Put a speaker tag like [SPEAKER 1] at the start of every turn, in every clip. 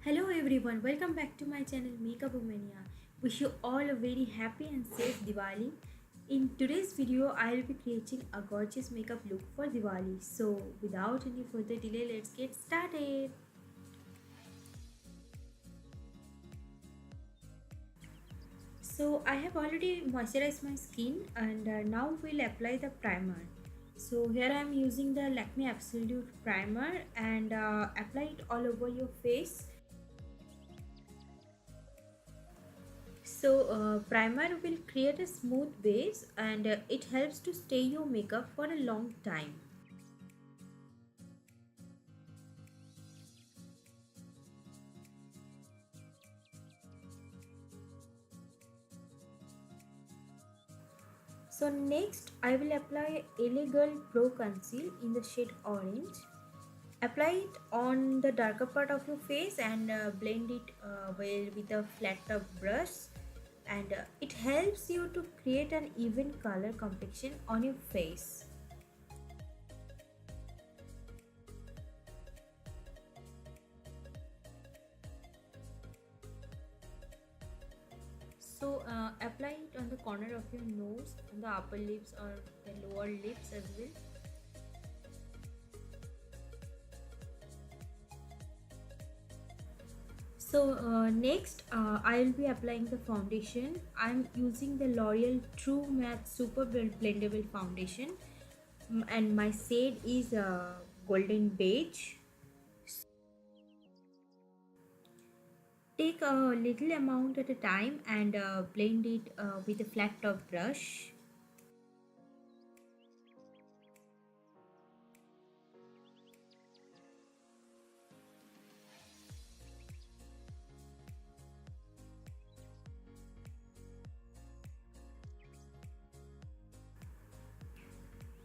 [SPEAKER 1] Hello everyone, welcome back to my channel Makeup Mania. Wish you all a very happy and safe Diwali. In today's video, I will be creating a gorgeous makeup look for Diwali. So without any further delay, let's get started. So I have already moisturized my skin and now we'll apply the primer. So here I am using the Lakme Absolute Primer and apply it all over your face. So primer will create a smooth base and it helps to stay your makeup for a long time. So next I will apply LA Girl Pro Conceal in the shade orange. Apply it on the darker part of your face and blend it well with a flat top brush, and it helps you to create an even color complexion on your face. So apply it on the corner of your nose, on the upper lips or the lower lips as well. So next I will be applying the foundation. I am using the L'Oreal True Matte Super Blendable Foundation, and my shade is golden beige. Take a little amount at a time and blend it with a flat top brush.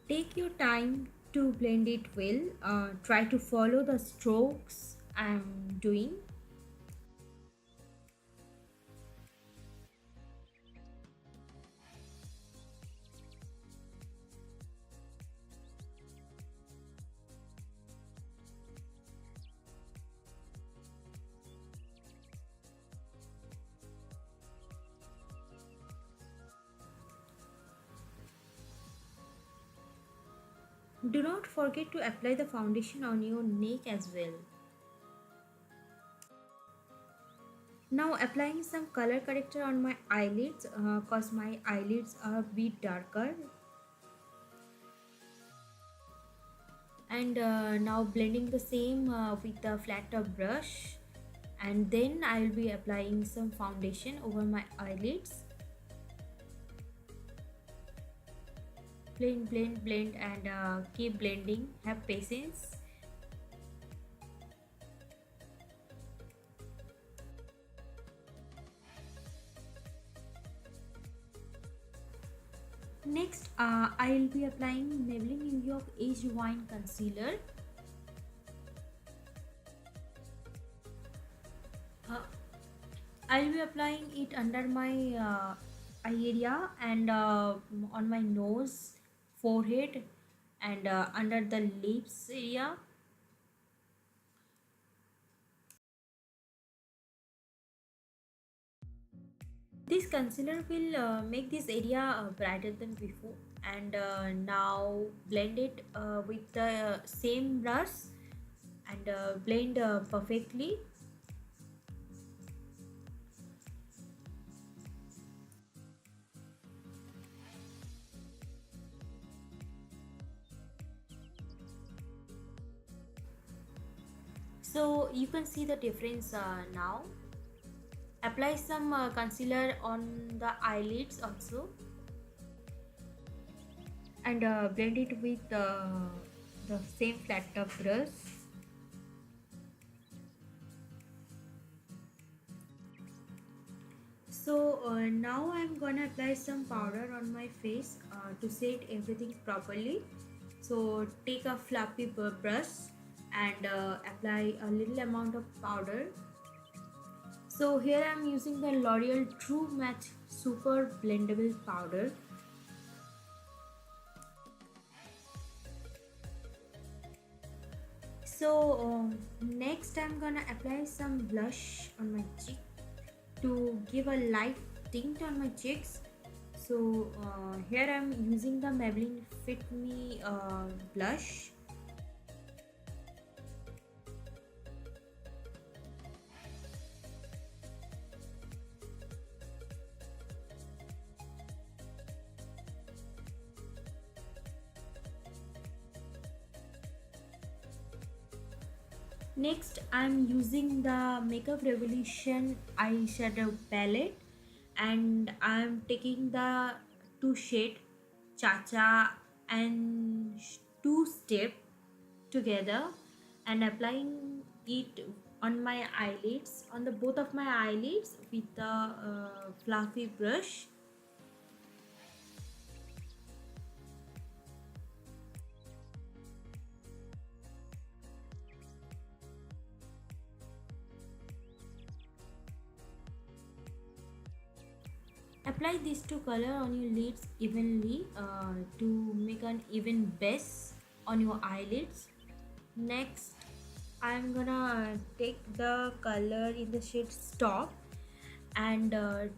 [SPEAKER 1] Take your time to blend it well. Try to follow the strokes I'm doing. Do not forget to apply the foundation on your neck as well. Now applying some color corrector on my eyelids cause my eyelids are a bit darker, and now blending the same with the flat top brush, and then I will be applying some foundation over my eyelids. Blend and keep blending, have patience. Next I will be applying Maybelline New York Aged Wine Concealer. uh, I will be applying it under my eye area and on my nose, forehead, and under the lips area. This concealer will make this area brighter than before, and now blend it with the same brush and blend perfectly. So you can see the difference now. Apply some concealer on the eyelids also, and blend it with the same flat top brush. So now I'm gonna apply some powder on my face to set everything properly. So take a fluffy brush and apply a little amount of powder. So here I'm using the L'Oreal True Matte Super Blendable Powder. So Next I'm gonna apply some blush on my cheek to give a light tint on my cheeks. Here I'm using the Maybelline Fit Me blush. Next, I'm using the Makeup Revolution eyeshadow palette, and I'm taking the two shade Cha Cha and Two Step together and applying it on my eyelids, on the both of my eyelids with the fluffy brush. Apply these two color on your lids evenly to make an even base on your eyelids. Next, I'm gonna take the color in the shade Stop and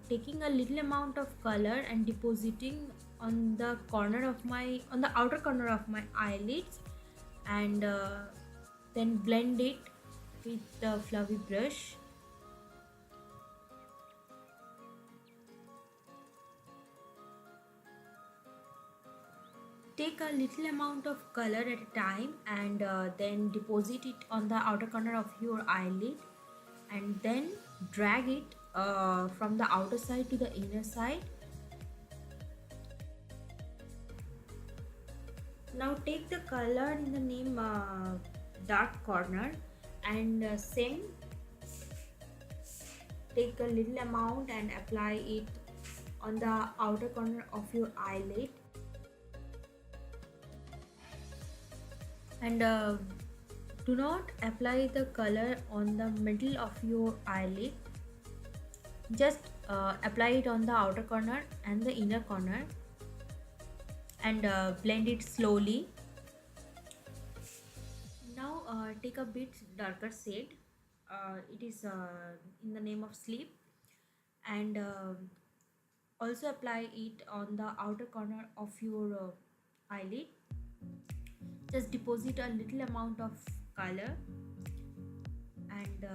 [SPEAKER 1] taking a little amount of color and depositing on the outer corner of my eyelids, and then blend it with the fluffy brush. Take a little amount of color at a time and then deposit it on the outer corner of your eyelid, and then drag it from the outer side to the inner side. Now take the color in the name dark corner and same, take a little amount and apply it on the outer corner of your eyelid, and do not apply the color on the middle of your eyelid. Just apply it on the outer corner and the inner corner, and blend it slowly. Now take a bit darker shade, it is in the name of Sleep, and also apply it on the outer corner of your eyelid. Just deposit a little amount of color and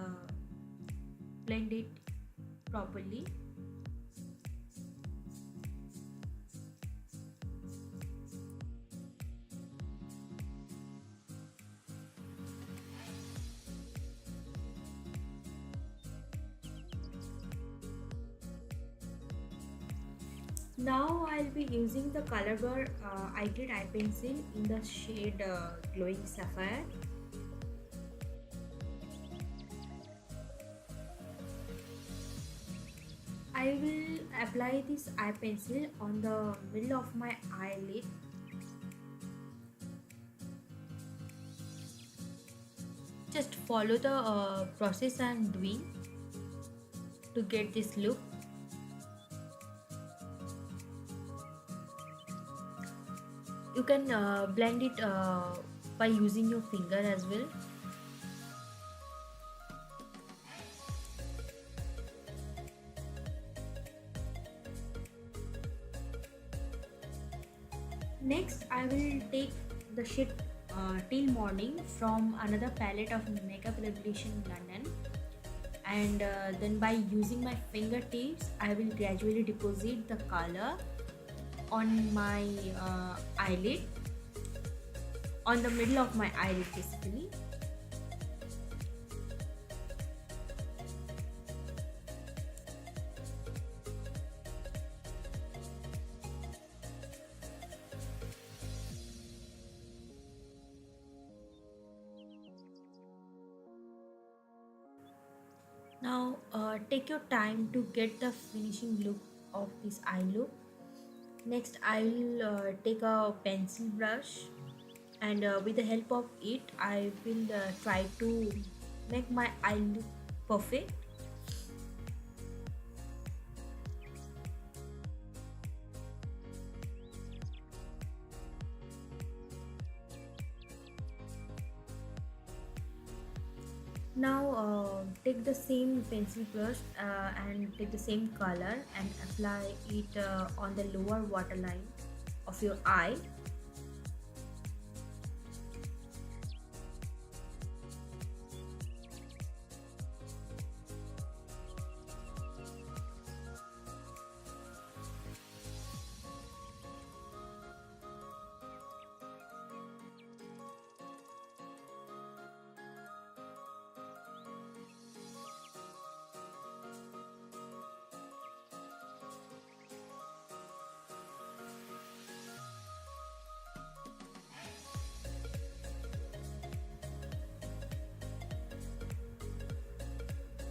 [SPEAKER 1] blend it properly. Now I'll be using the color bar eyelid eye pencil in the shade Glowing Sapphire. I will apply this eye pencil on the middle of my eyelid. Just follow the process I'm doing to get this look. You can blend it by using your finger as well. Next, I will take the shade Till Morning from another palette of Makeup Revolution London, and then by using my fingertips, I will gradually deposit the color on my eyelid, on the middle of my eyelid basically. Now take your time to get the finishing look of this eye look. Next, I will take a pencil brush, and with the help of it I will try to make my eye look perfect. take the same pencil brush and take the same color and apply it on the lower waterline of your eye.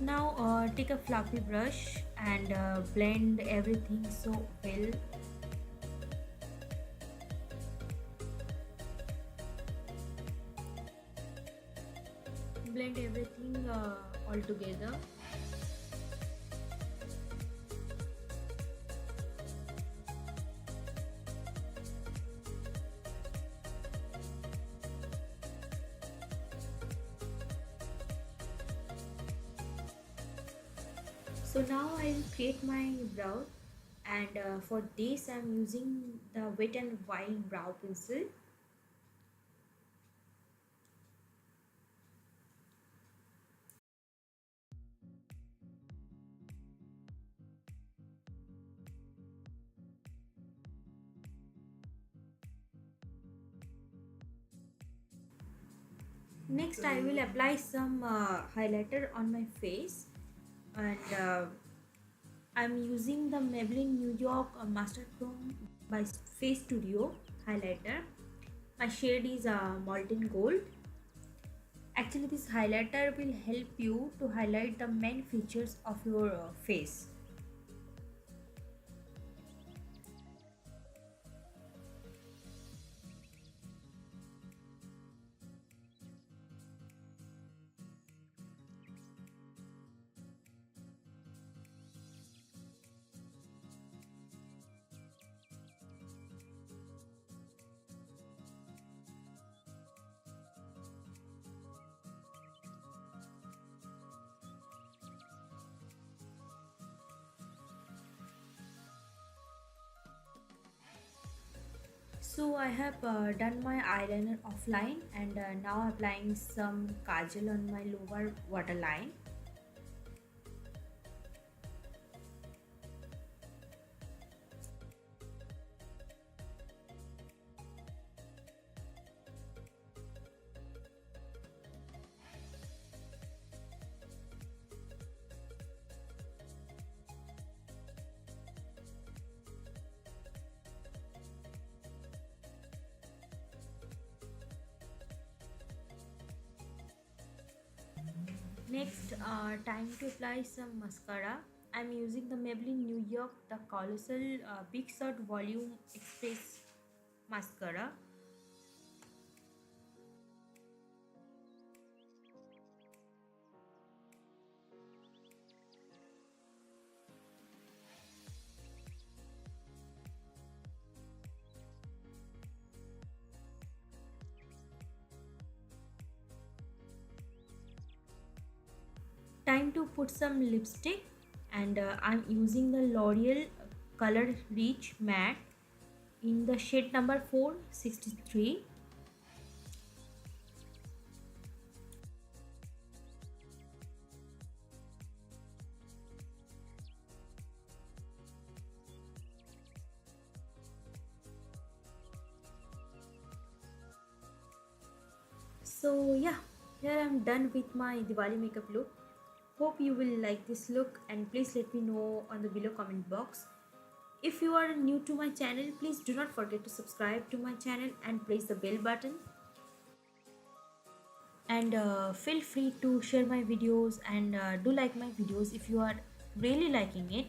[SPEAKER 1] Now take a fluffy brush and blend everything so well. Blend everything all together. So now I'll create my brow, and for this I'm using the Wet and Wild brow pencil. Next I will apply some highlighter on my face, and I'm using the Maybelline New York Master Chrome by Face Studio highlighter. My shade is Molten Gold. Actually, this highlighter will help you to highlight the main features of your face. So I have done my eyeliner offline, and now applying some kajal on my lower waterline. Next, time to apply some mascara. I'm using the Maybelline New York the Colossal Big Shot Volume Express Mascara. Time to put some lipstick, and I'm using the L'Oreal Color Rich Matte in the shade number 463. So yeah, here I'm done with my Diwali makeup look. Hope you will like this look, and please let me know on the below comment box. If you are new to my channel, please do not forget to subscribe to my channel and press the bell button. And feel free to share my videos, and do like my videos if you are really liking it.